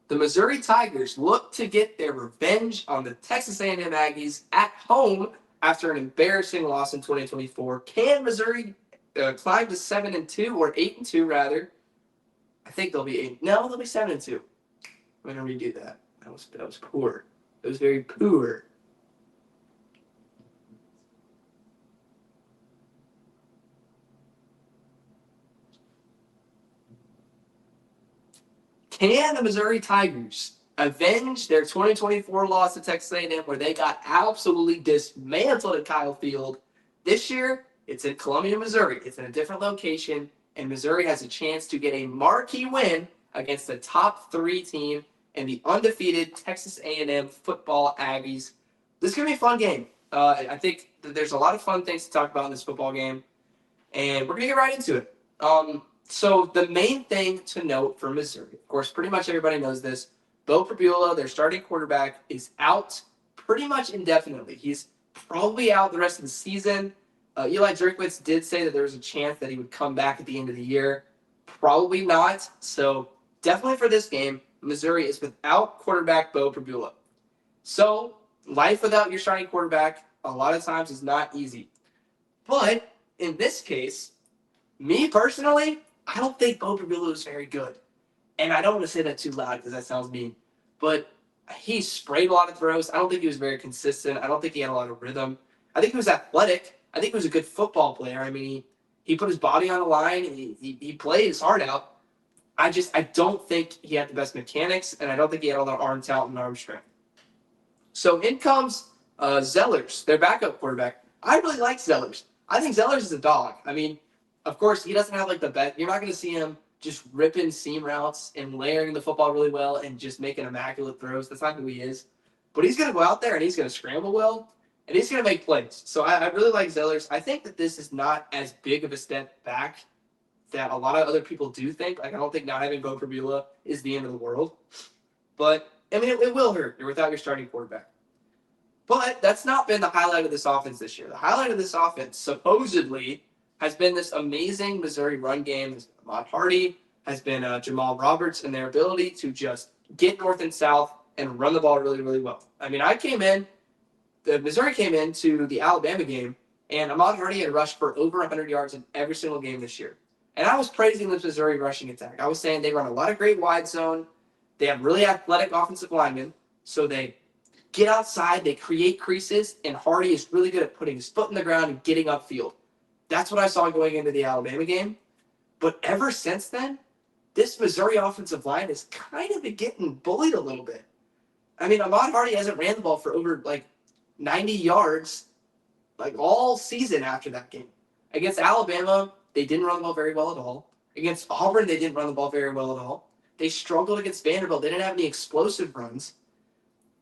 The Missouri Tigers look to get their revenge on the Texas A&M Aggies at home after an embarrassing loss in 2024. Can Missouri climb to 7-2 or 8-2 rather? I think they'll be 8. No, they'll be 7-2. I'm gonna redo that. That was poor. It was very poor. Can the Missouri Tigers avenge their 2024 loss to Texas A&M where they got absolutely dismantled at Kyle Field? This year, it's in Columbia, Missouri. It's in a different location, and Missouri has a chance to get a marquee win against the top 3 team and the undefeated Texas A&M football Aggies. This is going to be a fun game. I think that there's a lot of fun things to talk about in this football game, and we're going to get right into it. So the main thing to note for Missouri, of course, pretty much everybody knows this. Beau Pribula, their starting quarterback, is out pretty much indefinitely. He's probably out the rest of the season. Eli Drinkwitz did say that there was a chance that he would come back at the end of the year. Probably not. So definitely for this game, Missouri is without quarterback Beau Pribula. So life without your starting quarterback a lot of times is not easy. But in this case, me personally, I don't think Beau Pribula is very good. And I don't want to say that too loud because that sounds mean. But he sprayed a lot of throws. I don't think he was very consistent. I don't think he had a lot of rhythm. I think he was athletic. I think he was a good football player. I mean, he put his body on the line. He played his heart out. I don't think he had the best mechanics, and I don't think he had all the arm talent and arm strength. So in comes Zellers, their backup quarterback. I really like Zellers. I think Zellers is a dog. I mean, of course, he doesn't have like the best. You're not going to see him just ripping seam routes and layering the football really well and just making immaculate throws. That's not who he is. But he's going to go out there and he's going to scramble well, and he's going to make plays. So I really like Zellers. I think that this is not as big of a step back that a lot of other people do think. Like, I don't think not having Beau Pribula is the end of the world. But, I mean, it will hurt. You're without your starting quarterback. But that's not been the highlight of this offense this year. The highlight of this offense, supposedly, has been this amazing Missouri run game. Ahmad Hardy has been Jamal Roberts and their ability to just get north and south and run the ball really, really well. I mean, Missouri came into the Alabama game, and Ahmad Hardy had rushed for over 100 yards in every single game this year. And I was praising this Missouri rushing attack. I was saying they run a lot of great wide zone. They have really athletic offensive linemen, so they get outside, they create creases, and Hardy is really good at putting his foot in the ground and getting upfield. That's what I saw going into the Alabama game. But ever since then, this Missouri offensive line has kind of been getting bullied a little bit. I mean, Ahmad Hardy hasn't ran the ball for over 90 yards all season after that game. Against Alabama, they didn't run the ball very well at all. Against Auburn, they didn't run the ball very well at all. They struggled against Vanderbilt. They didn't have any explosive runs.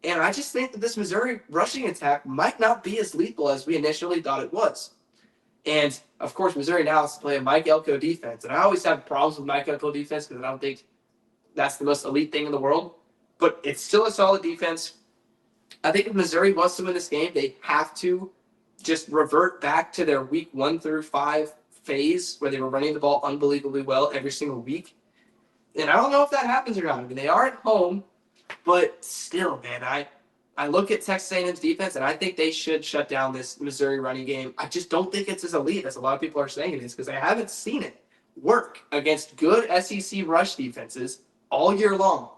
And I just think that this Missouri rushing attack might not be as lethal as we initially thought it was. And, of course, Missouri now has to play a Mike Elko defense. And I always have problems with Mike Elko defense because I don't think that's the most elite thing in the world. But it's still a solid defense. I think if Missouri wants to win this game, they have to just revert back to their week 1 through 5 phase where they were running the ball unbelievably well every single week. And I don't know if that happens or not. I mean, they are at home, but still, man, I look at Texas A&M's defense, and I think they should shut down this Missouri running game. I just don't think it's as elite as a lot of people are saying it is because I haven't seen it work against good SEC rush defenses all year long.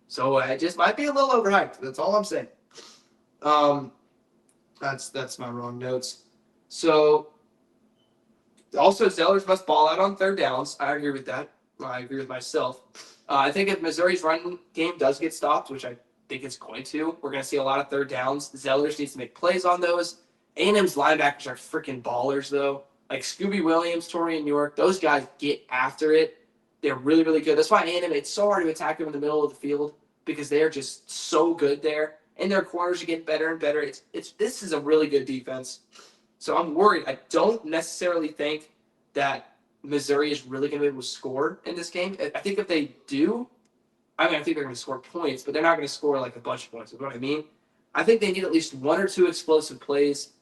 So it just might be a little overhyped. That's all I'm saying. That's my wrong notes. So also, Zellers must ball out on third downs. I agree with that. I agree with myself. I think if Missouri's run game does get stopped, which I think it's going to, we're going to see a lot of third downs. Zellers needs to make plays on those. A&M's linebackers are freaking ballers, though. Like Scooby Williams, Torian York, those guys get after it. They're really, really good. That's why A&M, it's so hard to attack them in the middle of the field because they're just so good there. And their corners are getting better and better. This is a really good defense. So I'm worried. I don't necessarily think that Missouri is really going to be able to score in this game. I think if they do, I think they're going to score points, but they're not going to score a bunch of points. You know what I mean? I think they need at least 1 or 2 explosive plays,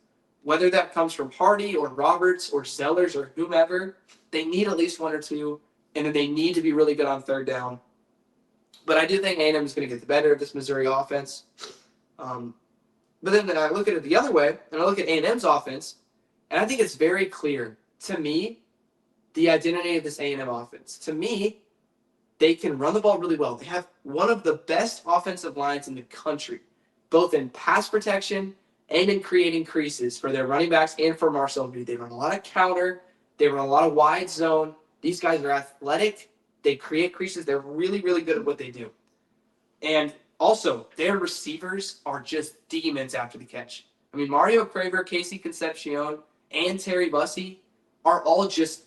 whether that comes from Hardy or Roberts or Zellers or whomever. They need at least 1 or 2, and then they need to be really good on third down. But I do think A&M is going to get the better of this Missouri offense. But then I look at it the other way, and I look at A&M's offense, and I think it's very clear to me the identity of this A&M offense. To me, they can run the ball really well. They have one of the best offensive lines in the country, both in pass protection and in creating creases for their running backs and for Marcel Reed. They run a lot of counter. They run a lot of wide zone. These guys are athletic. They create creases. They're really, really good at what they do. And also, their receivers are just demons after the catch. I mean, Mario Craver, Casey Concepcion, and Terry Bussey are all just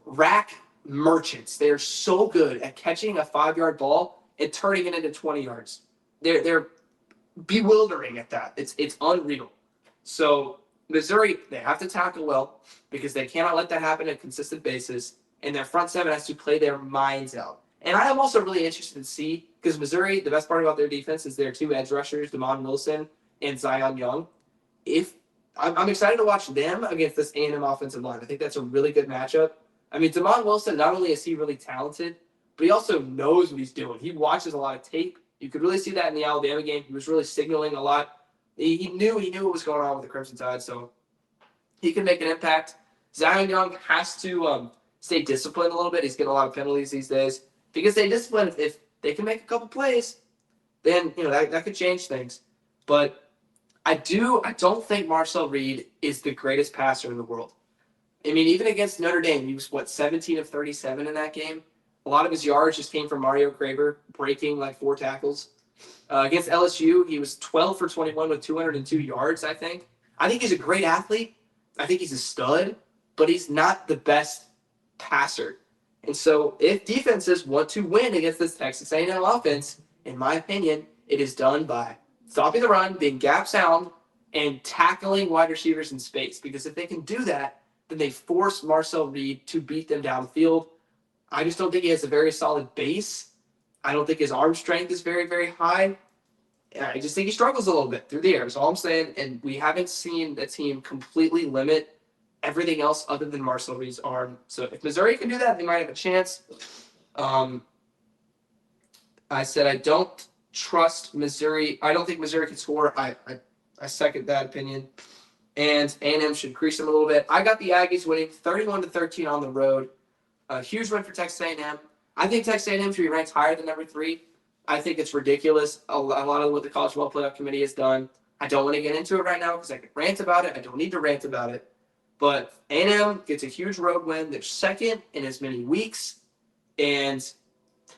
rack merchants. They're so good at catching a 5-yard ball and turning it into 20 yards. They're bewildering at that. It's unreal. So Missouri, they have to tackle well because they cannot let that happen on a consistent basis. And their front seven has to play their minds out. And I am also really interested to see, because Missouri, the best part about their defense is their 2 edge rushers, Damon Wilson and Zion Young. I'm excited to watch them against this A&M offensive line. I think that's a really good matchup. I mean, Damon Wilson, not only is he really talented, but he also knows what he's doing. He watches a lot of tape. You could really see that in the Alabama game. He was really signaling a lot. He knew what was going on with the Crimson Tide, so he can make an impact. Zion Young has to stay disciplined a little bit. He's getting a lot of penalties these days. If he can stay disciplined, if they can make a couple plays, then that could change things. But I don't think Marcel Reed is the greatest passer in the world. I mean, even against Notre Dame, he was 17 of 37 in that game. A lot of his yards just came from Mario Craver breaking like 4 tackles. Against LSU, he was 12 for 21 with 202 yards, I think. I think he's a great athlete. I think he's a stud, but he's not the best passer. And so if defenses want to win against this Texas A&M offense, in my opinion, it is done by stopping the run, being gap sound, and tackling wide receivers in space. Because if they can do that, then they force Marcel Reed to beat them downfield. I just don't think he has a very solid base. I don't think his arm strength is very, very high. I just think he struggles a little bit through the air. That's all I'm saying. And we haven't seen the team completely limit everything else other than Marcel Reed's arm. So if Missouri can do that, they might have a chance. I said I don't trust Missouri. I don't think Missouri can score. I second that opinion. And A&M should increase them a little bit. I got the Aggies winning 31-13 on the road. A huge win for Texas A&M. I think Texas A&M should be ranked higher than number 3. I think it's ridiculous, a lot of what the College Football Playoff Committee has done. I don't want to get into it right now because I could rant about it. I don't need to rant about it. But A&M gets a huge road win. They're second in as many weeks. And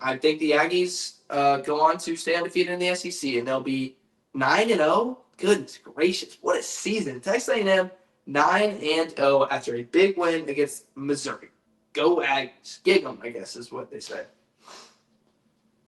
I think the Aggies go on to stay undefeated in the SEC, and they'll be 9-0. Goodness gracious, what a season. Texas A&M 9-0 after a big win against Missouri. Go Aggies. Gig 'em, I guess is what they say.